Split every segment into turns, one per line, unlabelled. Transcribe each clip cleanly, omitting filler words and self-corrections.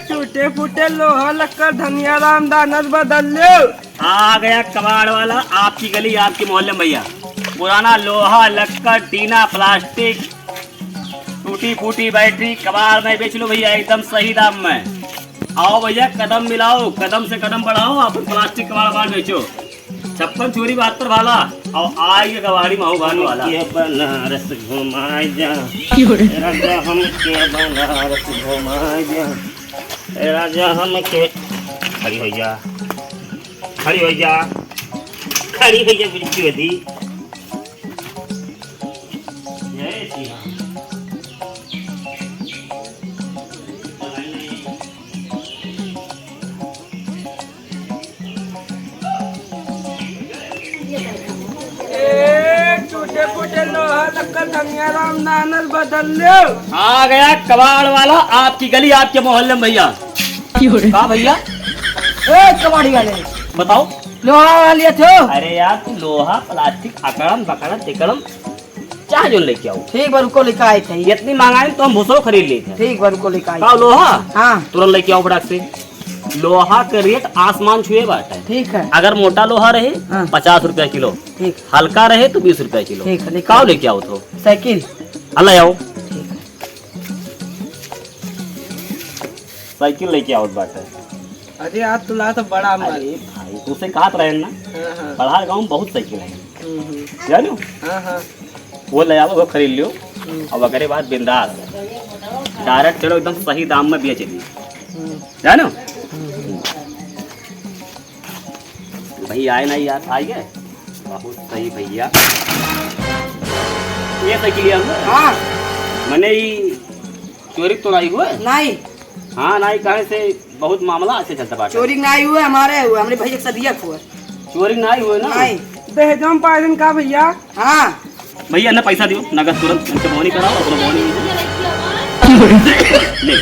टूटे फूटे लोहा लक्कर धनिया राम दानस बदल लो।
आ गया कबाड़ वाला आपकी गली आपके मोहल्ले में भैया। पुराना लोहा लक्कर टीना प्लास्टिक टूटी फूटी बैटरी कबाड़ में बेच लो भैया एकदम सही दाम में। आओ भैया कदम मिलाओ, कदम से कदम बढ़ाओ, आप प्लास्टिक कबाड़ बेचो। 56 चोरी 72 वाला और आइए कबाड़ी महू भानु वाला। ये बनारस घुमाए जा राजा हमके, बनारस घुमाए जा राजा हमके। खड़ी हो जा, खड़ी हो जा, खड़ी हो जा बिल्कुल दी। जय श्री राम।
टूटे फूटे लोहा लक्कर धनिया राम दानस बदल लो।
आ गया कबाड़ वाला आपकी गली आपके मोहल्ले में भैया। कहा भैया?
कबाड़ी वाले
बताओ।
लोहा वाले थे।
अरे यार तू लोहा प्लास्टिक अकड़म बकड़म तिकड़म चाहे जो लेके आओ।
ठीक बार को लेकर आए थे।
इतनी महंगाई तो हम भूसो खरीद लेते।
ठीक बार को लेकर आए।
कहा लोहा?
हाँ
तुरंत लेके आओ फटाक से। लोहा का रेट आसमान छुए बात है।
ठीक है।
अगर मोटा लोहा रहे
हाँ।
50 रुपया किलो,
ठीक
हल्का रहे तो 20 रुपया किलो।
ठीक है।
कहा लेके आओ तो
साइकिल
अल्लाह आओ। साइकिल लेके आओ बात है।
अरे आज तुला तो बड़ा मार।
अरे भाई तुझसे कहा रहे ना पढ़ा गाँव में बहुत साइकिल है जानो। वो ले आओ वो खरीद लियो और वगैरह बात बिंदास डायरेक्ट चलो एकदम सही दाम में बेच लियो जानो। भैया आए नहीं यार, आइए बहुत सही भैया। ये साइकिल
हाँ
मैंने ही चोरी तो नहीं हुआ।
नहीं
हाँ नहीं कहे से बहुत मामला अच्छे चलता बात।
चोरी नहीं हुआ हमारे हुआ, हमने भैया से दिया हुआ।
चोरी नहीं हुए ना?
नहीं दहेजम पायन का भैया। हाँ
भैया ना पैसा दियो नगद तुरंत उनसे बोनी कराओ अपना बोनी ले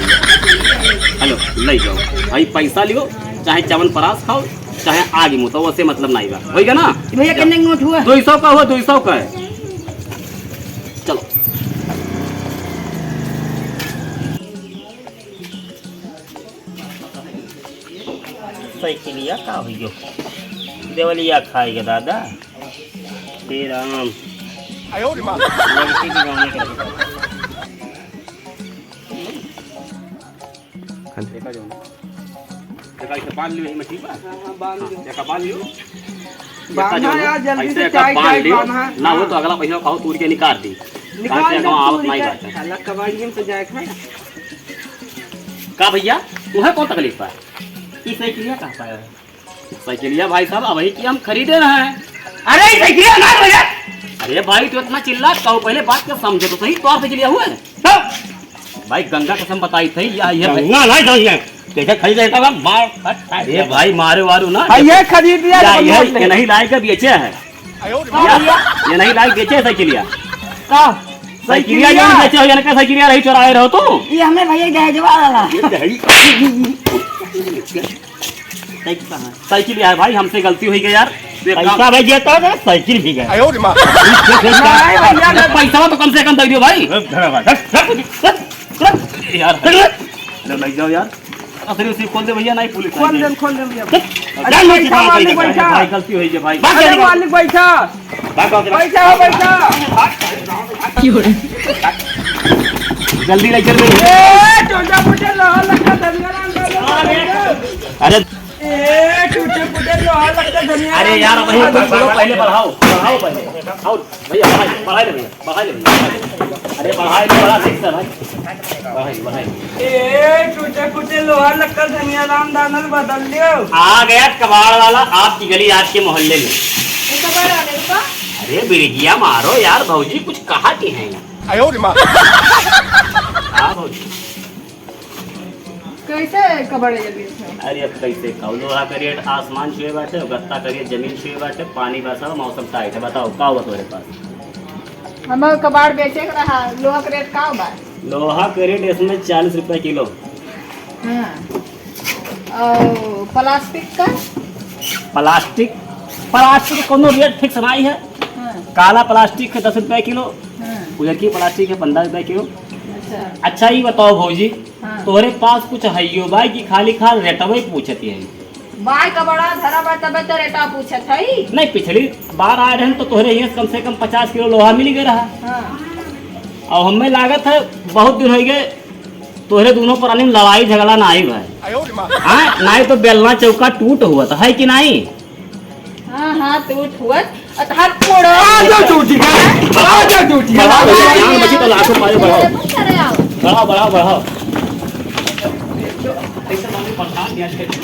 हेलो ले जाओ भाई पैसा लियो चाहे चावल परास खाओ चाहे आगे मुँह तो वैसे मतलब नहीं बा होगा ना
भैया कितने नोट हुआ?
200 का हुआ 200 का है। चलो साइकिलिया का हो देवलिया खाएगा दादा श्री राम। लड़की की गाँव में देखा जाओ देखा इसे बांध लियो में ठीक है। बांध लियो
बांधना यार जल्दी से
ऐसे
टाइट
बांध
टाइट
लियो
बांधना।
ना हो तो अगला पैसा खाओ तूर के निकाल दी
निकाल दो
आवत नहीं करता
साला कबाड़ियों से जाए खा।
का भैया तुम्हें कौन तकलीफ है? ये साइकिलिया कहाँ पाया है? साइकिलिया भाई साहब अभी की हम खरीदे रहे हैं। अरे साइकिलिया ना भैया। अरे भाई तो इतना चिल्ला कहो पहले बात कर समझो तो सही। तो साइकिलिया हुआ है भाई गंगा कसम बताई थी या ये गंगा नहीं चाहिए कैसे खरीद लेता था मार। अरे भाई मारे वारू ना
ये खरीद लिया
ये नहीं लाई के बेचे है। ये नहीं लाई बेचे साइकिलिया
का
साइकिलिया ये बेचे हो यानी कि साइकिलिया नहीं चुराए रहो तो
ये हमें भैया दहेजवा वाला
साइकिल यार भाई हमसे गलती हुई गई यार। पैसा भाई देता है साइकिल भी गया पैसा तो कम से कम दे दियो भाई यार लग जाओ यार। अरे उसी खोल दे भैया नहीं पुलिस
खोल दे भैया।
भाई गलती हुई है भाई
मालिक बैठा बैठा हो बैठा
जल्दी लेकर
टूटे फूटे लोहा लक्कर धनिया राम।
अरे
टूटे फूटे लोहा लक्कर धनिया।
अरे यार वही पहले बढ़ाओ बढ़ाओ पहले बढ़ाओ भैया बढ़ाई ले भैया बढ़ाई ले। अरे बढ़ाई ले बड़ा ठीक है भाई बढ़ाई।
टूटे फूटे लोहा लक्कर धनिया राम दानस बदल लियो।
आ गया कबाड़ वाला आपकी गली आपके मोहल्ले में। अरे बिरगिया मारो यार भौजी कुछ कहा की है? हाँ भौजी
कैसे कबाड़े जल्दी से?
अरे अब कैसे खाओ लोहा का रेट आसमान छुए बाटे गत्ता का रेट जमीन छुए बाटे पानी बरसा मौसम टाइट है। बताओ का हुआ तुम्हारे पास?
हम कबाड़ बेचे के रहा लोहा का रेट का बा?
लोहा का रेट इसमें 40 रुपए किलो।
हाँ। और प्लास्टिक का?
प्लास्टिक प्लास्टिक कोनो रेट फिक्स नहीं है।
हाँ।
काला प्लास्टिक है 10 रुपए किलो।
हाँ।
उधर की प्लास्टिक है 15 रुपए किलो।
अच्छा
अच्छा ये बताओ भौजी,
हाँ।
तोहरे पास कुछ हइयो बाई की खाली खाल रेटवे पूछती है?
बाय का बड़ा धरा बा तबे तो रेटा पूछत हई।
नहीं, पिछली बार आए रहे तो तोहरे यहाँ कम से कम 50 किलो लोहा मिल गया रहा।
हाँ
और हमें लागत है बहुत दिन हो गए तोहरे दोनों प्राणी में लड़ाई झगड़ा ना आई भाई। हाँ, नहीं तो बेलना चौका टूट हुआ था, है कि नहीं?
हाँ हाँ टूट हुआ हाथ मोड़ो
आजा टूटी है, आजा टूटी है।
बढ़ाओ भैया, जान बची तो लाखों पाए बढ़ाओ।
करे आओ
बढ़ाओ बढ़ाओ बढ़ाओ। ऐसे मामले परेशान नहीं आज के।